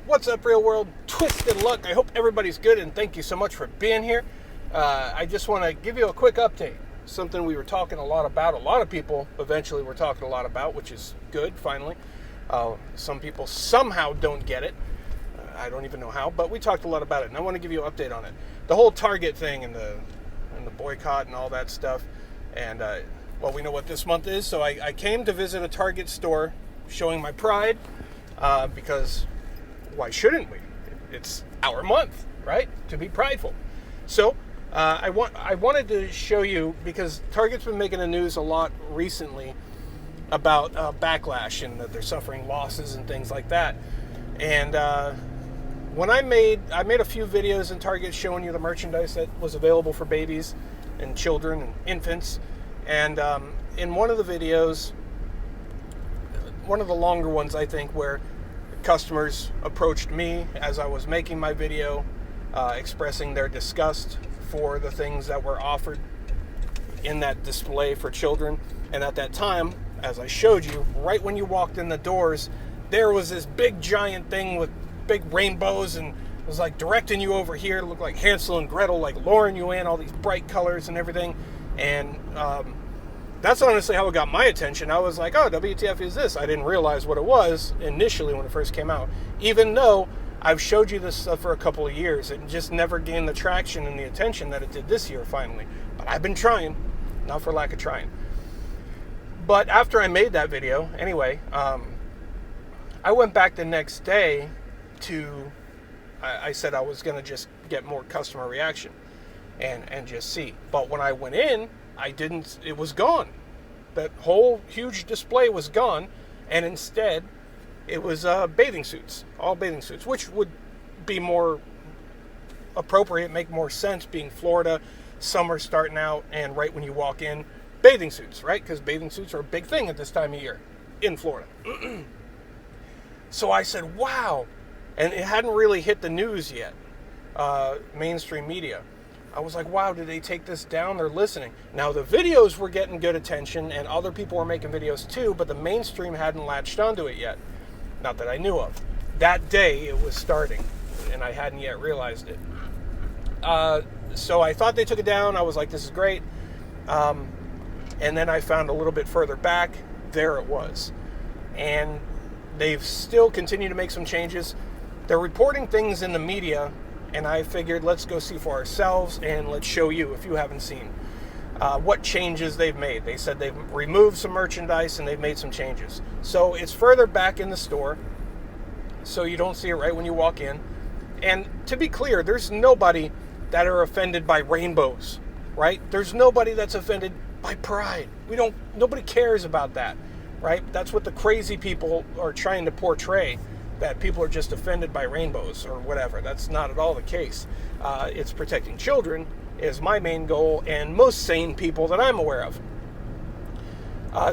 What's up, real world? Twisted Luck. I hope everybody's good, and thank you so much for being here. I just want to give you a quick update. Something we were talking a lot about. A lot of people eventually were talking a lot about, which is good, finally. Some people somehow don't get it. I don't even know how, but we talked a lot about it, and I want to give you an update on it. The whole Target thing and the boycott and all that stuff. And, well, we know what this month is, so I came to visit a Target store showing my pride because... why shouldn't we? It's our month, right? To be prideful. So I wanted to show you, because Target's been making the news a lot recently about backlash and that they're suffering losses and things like that. And when I made a few videos in Target showing you the merchandise that was available for babies and children and infants. And in one of the videos, one of the longer ones, I think, where customers approached me as I was making my video, expressing their disgust for the things that were offered in that display for children. And at that time, as I showed you, right when you walked in the doors, there was this big giant thing with big rainbows, and it was like directing you over here. It looked like Hansel and Gretel, like luring you in, all these bright colors and everything. And that's honestly how it got my attention. I was like, oh, WTF is this? I didn't realize what it was initially when it first came out. Even though I've showed you this stuff for a couple of years, it just never gained the traction and the attention that it did this year finally. But I've been trying, not for lack of trying. But after I made that video, anyway, I went back the next day to, I said I was going to just get more customer reaction and just see. But when I went in, it was gone. That whole huge display was gone, and instead it was bathing suits, all bathing suits, which would be more appropriate, make more sense being Florida, summer starting out, and right when you walk in, bathing suits, right? Because bathing suits are a big thing at this time of year in Florida. So I said, wow, and it hadn't really hit the news yet, mainstream media. I was like, wow, did they take this down? They're listening. Now, the videos were getting good attention, and other people were making videos too, but the mainstream hadn't latched onto it yet. Not that I knew of. That day, it was starting, and I hadn't yet realized it. So I thought they took it down. I was like, this is great. And then I found a little bit further back, there it was. And they've still continued to make some changes. They're reporting things in the media, and I figured, let's go see for ourselves, and let's show you, if you haven't seen, what changes they've made. They said they've removed some merchandise, and they've made some changes. So it's further back in the store, so you don't see it right when you walk in. And to be clear, there's nobody that are offended by rainbows, right? There's nobody that's offended by pride. Nobody cares about that, right? That's what the crazy people are trying to portray, that people are just offended by rainbows or whatever. That's not at all the case. It's protecting children is my main goal, and most sane people that I'm aware of.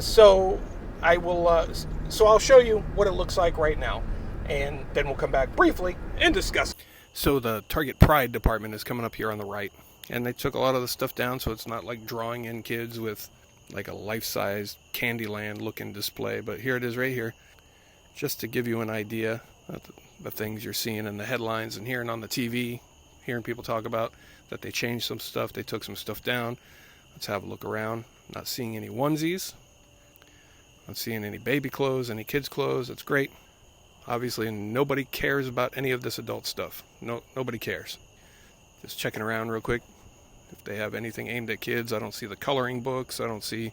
So I'll show you what it looks like right now, and then we'll come back briefly and discuss. So the Target Pride department is coming up here on the right, and they took a lot of the stuff down, so it's not like drawing in kids with like a life-size Candyland looking display, but here it is right here. Just to give you an idea of the things you're seeing in the headlines and hearing on the TV, hearing people talk about that they changed some stuff, they took some stuff down. Let's have a look around. Not seeing any onesies. Not seeing any baby clothes, any kids' clothes. That's great. Obviously, nobody cares about any of this adult stuff. Nobody cares. Just checking around real quick. If they have anything aimed at kids, I don't see the coloring books. I don't see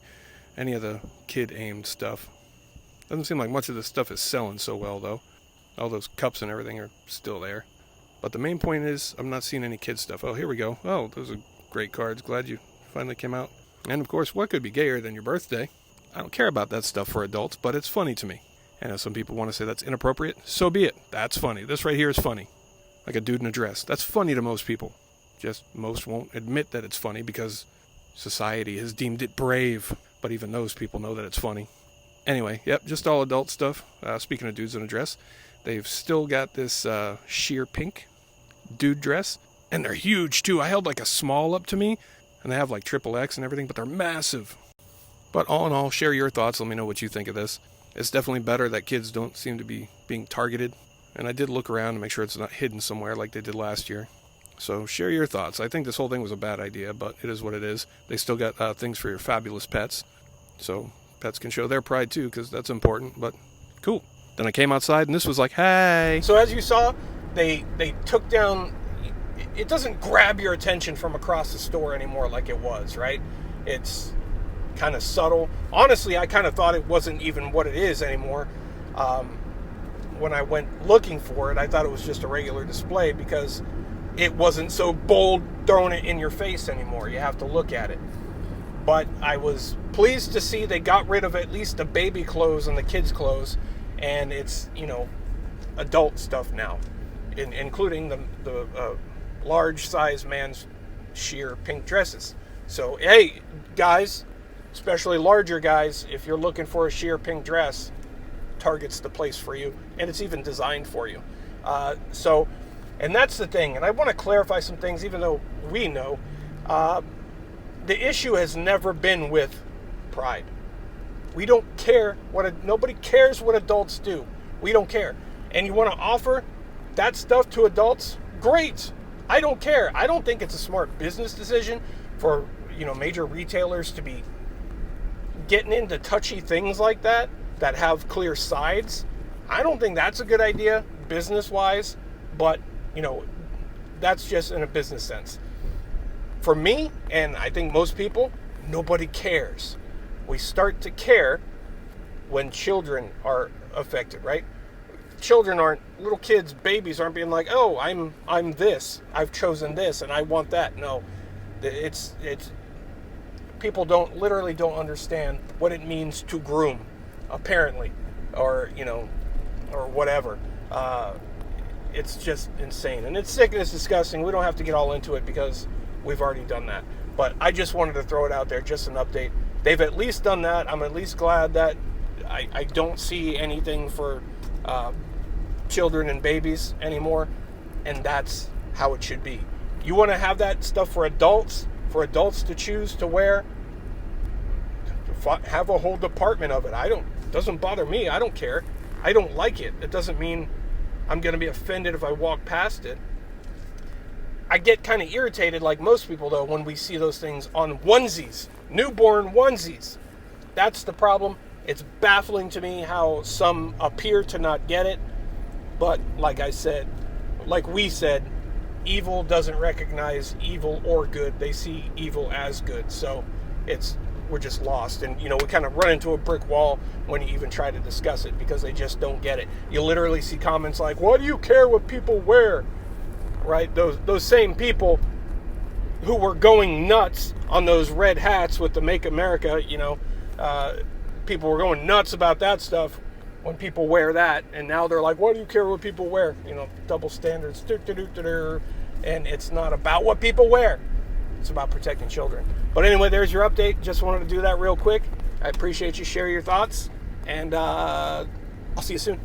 any of the kid-aimed stuff. Doesn't seem like much of this stuff is selling so well, though. All those cups and everything are still there. But the main point is, I'm not seeing any kid stuff. Oh, here we go. Oh, those are great cards. Glad you finally came out. And, of course, what could be gayer than your birthday? I don't care about that stuff for adults, but it's funny to me. And if some people want to say that's inappropriate, so be it. That's funny. This right here is funny. Like a dude in a dress. That's funny to most people. Just most won't admit that it's funny because society has deemed it brave. But even those people know that it's funny. Anyway, yep, just all adult stuff. Speaking of dudes in a dress, they've still got this sheer pink dude dress, and they're huge too. I held like a small up to me, and they have like XXX and everything, but they're massive. But all in all, share your thoughts. Let me know what you think of this. It's definitely better that kids don't seem to be being targeted And I did look around to make sure it's not hidden somewhere like they did last year. So share your thoughts. I think this whole thing was a bad idea, but it is what it is. They still got things for your fabulous pets. So pets can show their pride too, because that's important, but cool. Then I came outside and this was like, hey. So as you saw, they took down, it doesn't grab your attention from across the store anymore like it was, right? It's kind of subtle. Honestly, I kind of thought it wasn't even what it is anymore. When I went looking for it, I thought it was just a regular display because it wasn't so bold throwing it in your face anymore. You have to look at it. But I was pleased to see they got rid of at least the baby clothes and the kids' clothes, and it's, adult stuff now, including the large size man's sheer pink dresses. So, hey, guys, especially larger guys, if you're looking for a sheer pink dress, Target's the place for you, and it's even designed for you. And that's the thing, and I want to clarify some things, even though we know. The issue has never been with pride. We don't care nobody cares what adults do. We don't care. And you want to offer that stuff to adults? Great. I don't care. I don't think it's a smart business decision for, major retailers to be getting into touchy things like that have clear sides. I don't think that's a good idea business-wise, but, that's just in a business sense. For me, and I think most people, nobody cares. We start to care when children are affected, right? Little kids, babies aren't being like, oh, I'm this, I've chosen this, and I want that. No, it's people literally don't understand what it means to groom, apparently, or whatever. It's just insane, and it's sick and it's disgusting. We don't have to get all into it because we've already done that. But I just wanted to throw it out there, just an update. They've at least done that. I'm at least glad that I don't see anything for children and babies anymore, and that's how it should be. You want to have that stuff for adults to choose to wear? Have a whole department of it. It doesn't bother me. I don't care. I don't like it. It doesn't mean I'm going to be offended if I walk past it. I get kind of irritated, like most people, though, when we see those things on onesies, newborn onesies. That's the problem. It's baffling to me how some appear to not get it. But like we said, evil doesn't recognize evil or good. They see evil as good. So we're just lost. And, we kind of run into a brick wall when you even try to discuss it because they just don't get it. You literally see comments like, "Why do you care what people wear?" Right? Those same people who were going nuts on those red hats with the Make America, people were going nuts about that stuff when people wear that. And now they're like, "Why do you care what people wear?" Double standards. And it's not about what people wear. It's about protecting children. But anyway, there's your update. Just wanted to do that real quick. I appreciate you. Share your thoughts. And I'll see you soon.